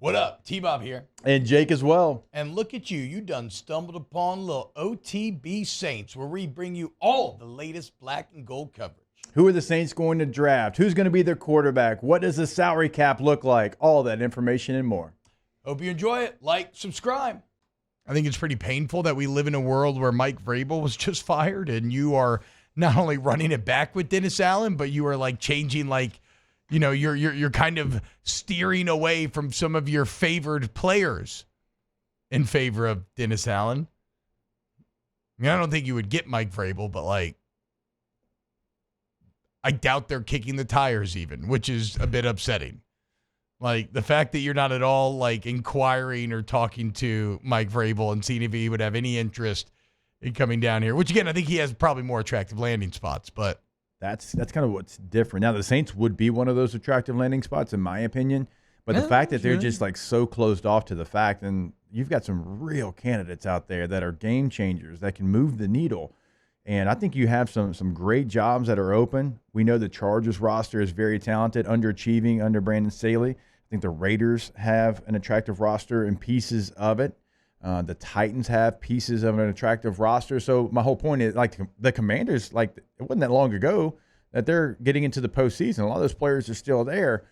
What up? T-Bob here. And Jake as well. And look at you. You done stumbled upon little OTB Saints, where we bring you all the latest black and gold coverage. Who are the Saints going to draft? Who's going to be their quarterback? What does the salary cap look like? All that information and more. Hope you enjoy it. Like, subscribe. I think it's pretty painful that we live in a world where Mike Vrabel was just fired, and you are not only running it back with Dennis Allen, but you are like changing, like, you know, you're kind of steering away from some of your favored players in favor of Dennis Allen. I mean, I don't think you would get Mike Vrabel, but like, I doubt they're kicking the tires even, which is a bit upsetting. Like the fact that you're not at all like inquiring or talking to Mike Vrabel and seeing if he would have any interest in coming down here, which again, I think he has probably more attractive landing spots, but That's kind of what's different. Now, the Saints would be one of those attractive landing spots, in my opinion. But the fact that they're just like so closed off to the fact, and you've got some real candidates out there that are game changers that can move the needle. And I think you have some great jobs that are open. We know the Chargers roster is very talented, underachieving under Brandon Staley. I think the Raiders have an attractive roster and pieces of it. The Titans have pieces of an attractive roster. So my whole point is, like, the Commanders, like, it wasn't that long ago that they're getting into the postseason. A lot of those players are still there.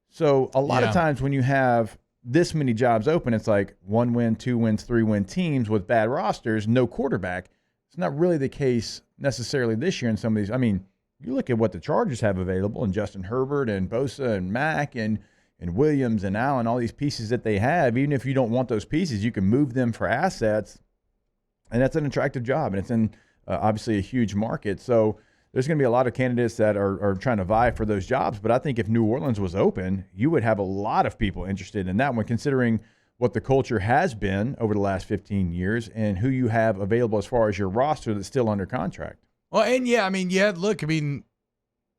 So a lot of times when you have this many jobs open, it's like 1 win, 2 wins, 3 win teams with bad rosters, no quarterback. It's not really the case necessarily this year in some of these. I mean, you look at what the Chargers have available, and Justin Herbert and Bosa and Mack and Williams and Allen, all these pieces that they have. Even if you don't want those pieces, you can move them for assets, and that's an attractive job, and it's in obviously a huge market. So there's going to be a lot of candidates that are trying to vie for those jobs, but I think if New Orleans was open, you would have a lot of people interested in that one, considering what the culture has been over the last 15 years and who you have available as far as your roster that's still under contract. Well, and yeah, I mean, look, I mean,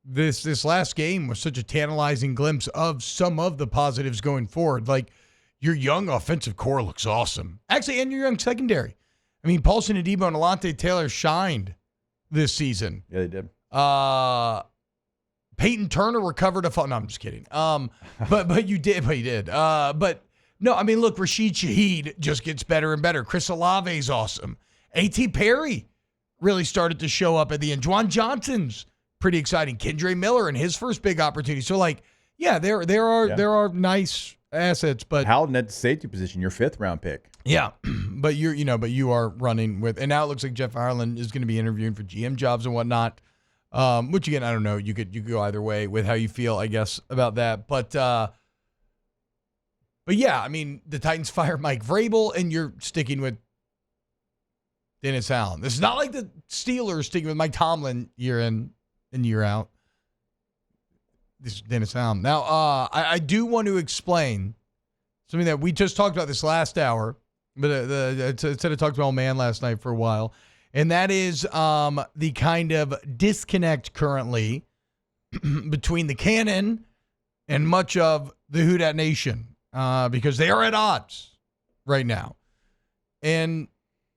this last game was such a tantalizing glimpse of some of the positives going forward. Like, your young offensive core looks awesome. Actually, and your young secondary. I mean, Paulson Adebo and Alontae Taylor shined this season. Yeah, they did. Peyton Turner recovered a fall. No, I'm just kidding. But you did. But no, I mean, look, Rashid Shaheed just gets better and better. Chris Olave's awesome. A.T. Perry really started to show up at the end. Juwan Johnson's pretty exciting. Kendre Miller and his first big opportunity. So, like, yeah, there are nice assets, but Howden at the safety position, your 5th round pick. Yeah, but you are running with, and now it looks like Jeff Ireland is going to be interviewing for GM jobs and whatnot. Which again, I don't know. You could go either way with how you feel, I guess, about that. But yeah, I mean, the Titans fired Mike Vrabel, and you're sticking with Dennis Allen. This is not like the Steelers sticking with Mike Tomlin year in and year out. This is Dennis Allen. Now, I do want to explain something that we just talked about this last hour, but instead of talking to my old man last night for a while, and that is the kind of disconnect currently between the canon and much of the Who Dat Nation, because they are at odds right now. And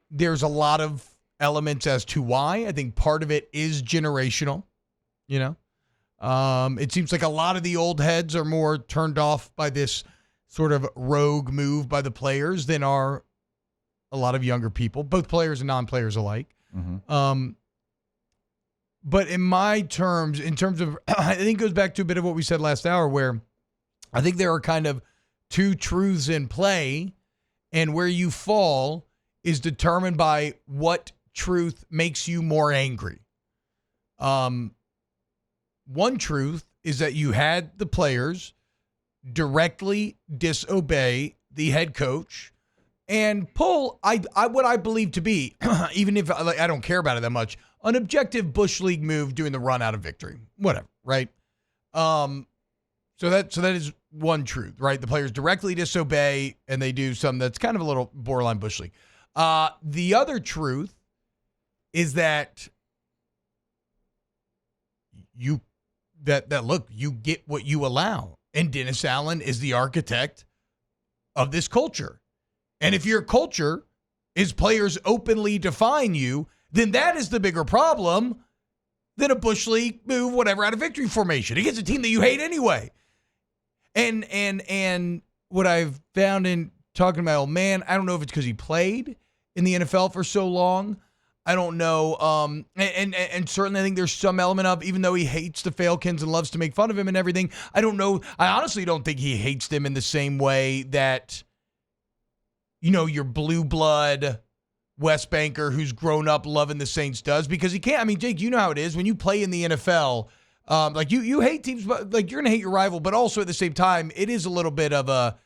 there's a lot of elements as to why. I think part of it is generational, you know. It seems like a lot of the old heads are more turned off by this sort of rogue move by the players than are a lot of younger people, both players and non-players alike. Mm-hmm. But in my terms, in terms of, I think it goes back to a bit of what we said last hour, where I think there are kind of two truths in play, and where you fall is determined by what truth makes you more angry. One truth is that you had the players directly disobey the head coach and pull what I believe to be, even if I don't care about it that much, an objective Bush League move doing the run out of victory, whatever, right? So that is one truth, right? The players directly disobey and they do something that's kind of a little borderline Bush League. The other truth is that you get what you allow. And Dennis Allen is the architect of this culture. And if your culture is players openly define you, then that is the bigger problem than a Bush League move, whatever, out of victory formation against a team that you hate anyway. And what I've found in talking to my old man, I don't know if it's because he played in the NFL for so long. I don't know. And certainly I think there's some element of, even though he hates the Falcons and loves to make fun of him and everything, I don't know. I honestly don't think he hates them in the same way that, your blue blood West Banker who's grown up loving the Saints does, because he can't. I mean, Jake, you know how it is when you play in the NFL. You hate teams, but like, you're going to hate your rival, but also at the same time, it is a little bit of a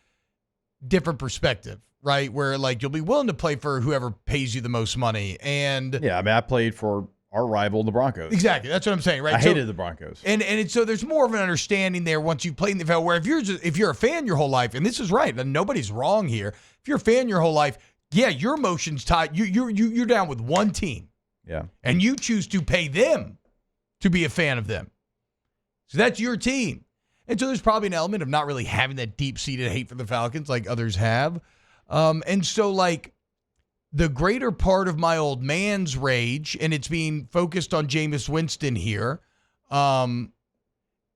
different perspective, right? Where like you'll be willing to play for whoever pays you the most money. And yeah, I mean, I played for our rival, the Broncos. Exactly. That's what I'm saying, right? I hated the Broncos. And so there's more of an understanding there once you play in the NFL, where if you're a fan your whole life, and this is right, and nobody's wrong here. If you're a fan your whole life, yeah, your emotions tied. You're down with one team. Yeah. And you choose to pay them to be a fan of them. So that's your team. And so there's probably an element of not really having that deep-seated hate for the Falcons like others have. And so, like, the greater part of my old man's rage, and it's being focused on Jameis Winston here,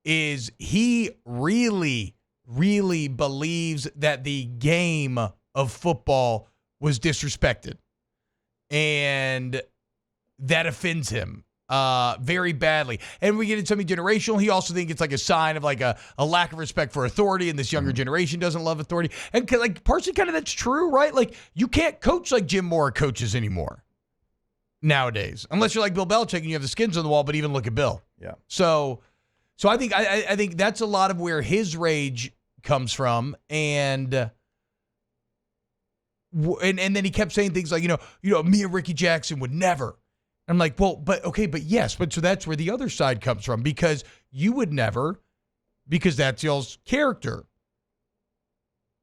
is he really, really believes that the game of football was disrespected. And that offends him very badly. And we get into something generational. He also thinks it's like a sign of like a lack of respect for authority, and this younger generation doesn't love authority. And like partially kind of that's true, right? Like you can't coach like Jim Mora coaches anymore nowadays, unless you're like Bill Belichick and you have the skins on the wall, but even look at Bill. Yeah. So I think that's a lot of where his rage comes from. And then he kept saying things like, me and Ricky Jackson would never. I'm like, well, but yes. But so that's where the other side comes from, because you would never, because that's y'all's character.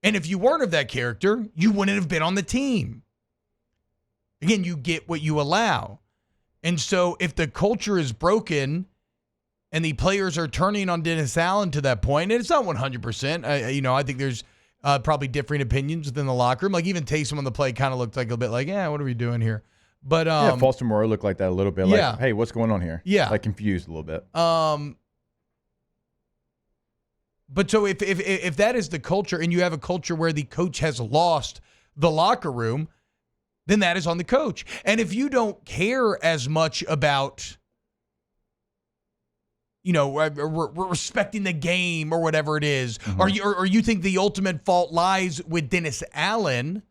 And if you weren't of that character, you wouldn't have been on the team. Again, you get what you allow. And so if the culture is broken and the players are turning on Dennis Allen to that point, and it's not 100%, I think there's probably differing opinions within the locker room. Like even Taysom on the play kind of looked like a bit like, what are we doing here? But Foster Moreau looked like that a little bit. Like, hey, what's going on here? Yeah, like confused a little bit. But so if that is the culture, and you have a culture where the coach has lost the locker room, then that is on the coach. And if you don't care as much about, respecting the game or whatever it is, or you think the ultimate fault lies with Dennis Allen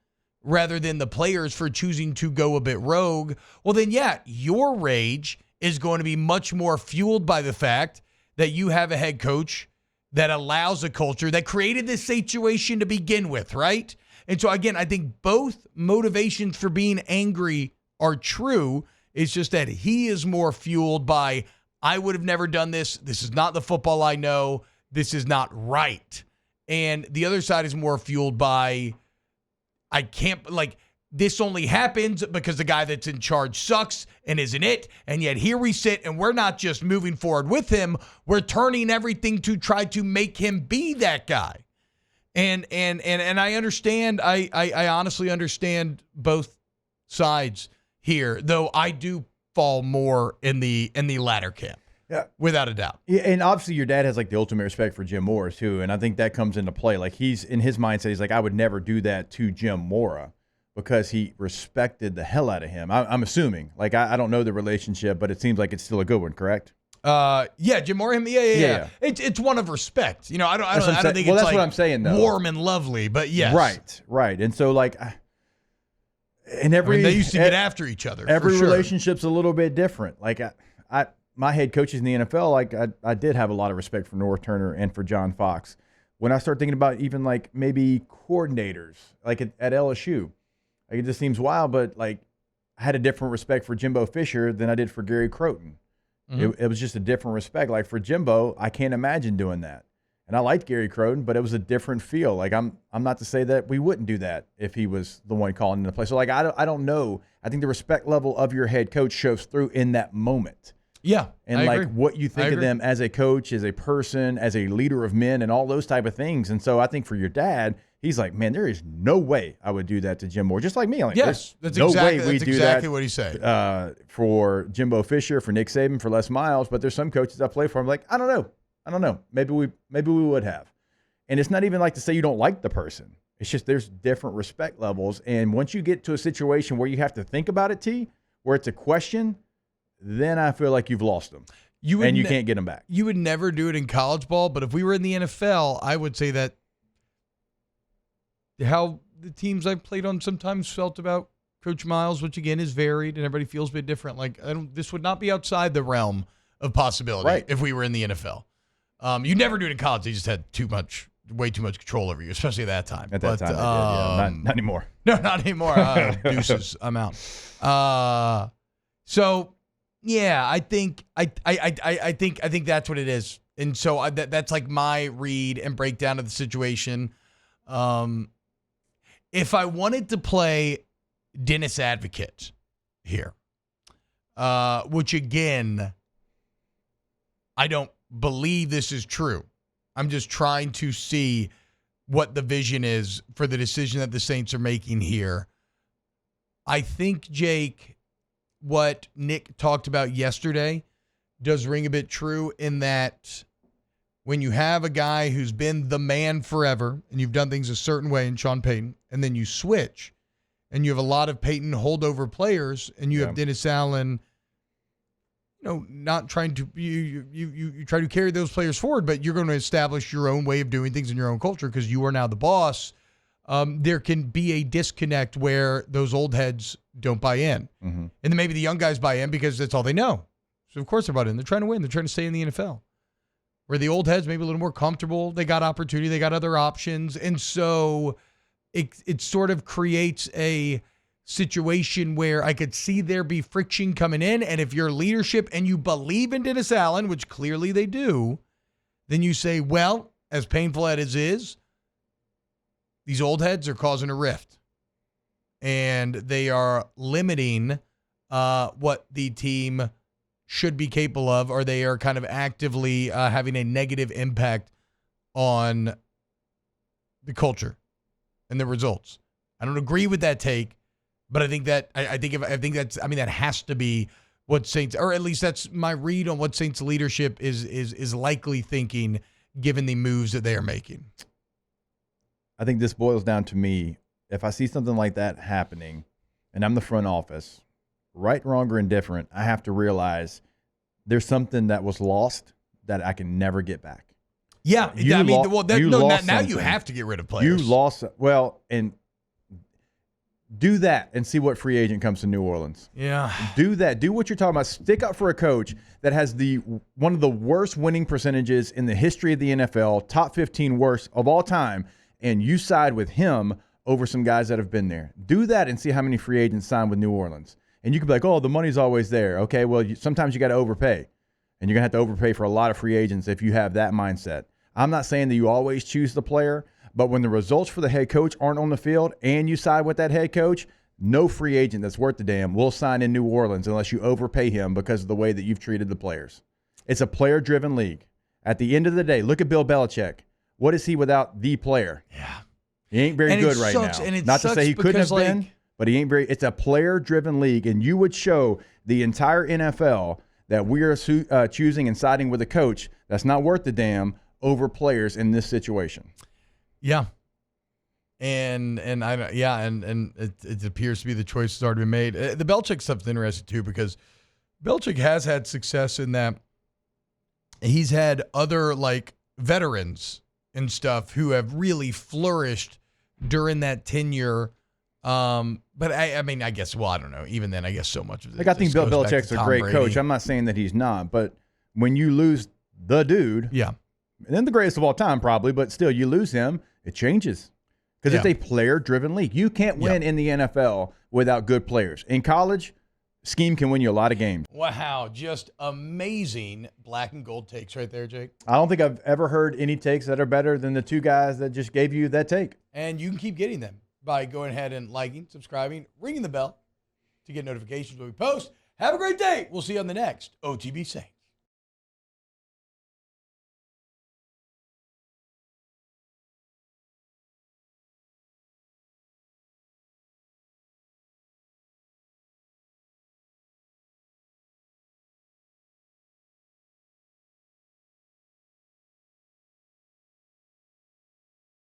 rather than the players for choosing to go a bit rogue, well then, your rage is going to be much more fueled by the fact that you have a head coach that allows a culture that created this situation to begin with, right? And so again, I think both motivations for being angry are true. It's just that he is more fueled by, I would have never done this. This is not the football I know. This is not right. And the other side is more fueled by, I can't, like, this only happens because the guy that's in charge sucks and isn't it. And yet here we sit, and we're not just moving forward with him. We're turning everything to try to make him be that guy. And I understand, I honestly understand both sides here, though I do fall more in the latter camp. Yeah, without a doubt. Yeah, and obviously your dad has like the ultimate respect for Jim Mora too, and I think that comes into play. Like he's in his mindset, he's like, I would never do that to Jim Mora because he respected the hell out of him. I'm assuming. Like I don't know the relationship, but it seems like it's still a good one, correct? Jim Mora, him, yeah. It's one of respect. I don't think it's like what I'm saying, though. Warm and lovely, but yes, right. And so like, they used to get after each other. Every relationship's a little bit different. Like my head coaches in the NFL, like I did have a lot of respect for North Turner and for John Fox. When I start thinking about even like maybe coordinators, like at LSU, like it just seems wild, but like I had a different respect for Jimbo Fisher than I did for Gary Crowton. Mm-hmm. It was just a different respect. Like for Jimbo, I can't imagine doing that. And I liked Gary Crowton, but it was a different feel. Like I'm not to say that we wouldn't do that if he was the one calling in the play. So like I don't know. I think the respect level of your head coach shows through in that moment. Yeah, and I like agree. What you think of them as a coach, as a person, as a leader of men, and all those type of things. And so I think for your dad, he's like, man, there is no way I would do that to Jim Moore. Just like me, I'm like, yes, that's no exactly, way we that's do exactly that, what he said. For Jimbo Fisher, for Nick Saban, for Les Miles. But there's some coaches I play for. I'm like, I don't know. Maybe we would have. And it's not even like to say you don't like the person. It's just there's different respect levels. And once you get to a situation where you have to think about it, where it's a question, then I feel like you've lost them. You can't get them back. You would never do it in college ball, but if we were in the NFL, I would say that how the teams I've played on sometimes felt about Coach Miles, which again is varied and everybody feels a bit different. Like this would not be outside the realm of possibility if we were in the NFL. You never do it in college. They just had way too much control over you, especially at that time. At that time, they did, not anymore. No, not anymore. Deuces, I'm out. So, yeah, I think that's what it is, and so that's like my read and breakdown of the situation. If I wanted to play Dennis advocate here, which again, I don't believe this is true. I'm just trying to see what the vision is for the decision that the Saints are making here. I think, Jake, what Nick talked about yesterday does ring a bit true in that when you have a guy who's been the man forever and you've done things a certain way in Sean Payton, and then you switch and you have a lot of Payton holdover players and you have Dennis Allen, not trying to you try to carry those players forward, but you're going to establish your own way of doing things in your own culture because you are now the boss. There can be a disconnect where those old heads don't buy in. Mm-hmm. And then maybe the young guys buy in because that's all they know. So, of course, they're bought in. They're trying to win. They're trying to stay in the NFL. Where the old heads maybe a little more comfortable. They got opportunity. They got other options. And so it sort of creates a situation where I could see there be friction coming in. And if you're leadership and you believe in Dennis Allen, which clearly they do, then you say, well, as painful as it is, these old heads are causing a rift. And they are limiting what the team should be capable of, or they are kind of actively having a negative impact on the culture and the results. I don't agree with that take, but I think that that has to be what Saints, or at least that's my read on what Saints leadership is likely thinking, given the moves that they are making. I think this boils down to me. If I see something like that happening, and I'm the front office, right, wrong, or indifferent, I have to realize there's something that was lost that I can never get back. Yeah, now you have to get rid of players. You lost, and do that and see what free agent comes to New Orleans. Yeah. Do that. Do what you're talking about. Stick up for a coach that has one of the worst winning percentages in the history of the NFL, top 15 worst of all time, and you side with him over some guys that have been there. Do that and see how many free agents sign with New Orleans. And you can be like, oh, the money's always there. Okay, well, sometimes you got to overpay. And you're going to have to overpay for a lot of free agents if you have that mindset. I'm not saying that you always choose the player, but when the results for the head coach aren't on the field and you side with that head coach, no free agent that's worth the damn will sign in New Orleans unless you overpay him because of the way that you've treated the players. It's a player-driven league. At the end of the day, look at Bill Belichick. What is he without the player? Yeah. He ain't very good right now. Not to say he couldn't have been, but he ain't very – it's a player-driven league, and you would show the entire NFL that we are choosing and siding with a coach that's not worth the damn over players in this situation. Yeah. And it appears to be the choice that's already been made. The Belichick stuff's interesting, too, because Belichick has had success in that he's had other, veterans and stuff who have really flourished during that tenure. But I guess, I don't know. Even then, I guess so much of it. I think Bill Belichick's a great coach. I'm not saying that he's not, but when you lose the dude, and then the greatest of all time probably, but still you lose him, it changes. Because it's a player-driven league. You can't win in the NFL without good players. In college, scheme can win you a lot of games. Wow, just amazing black and gold takes right there, Jake. I don't think I've ever heard any takes that are better than the two guys that just gave you that take. And you can keep getting them by going ahead and liking, subscribing, ringing the bell to get notifications when we post. Have a great day. We'll see you on the next OTB Saints.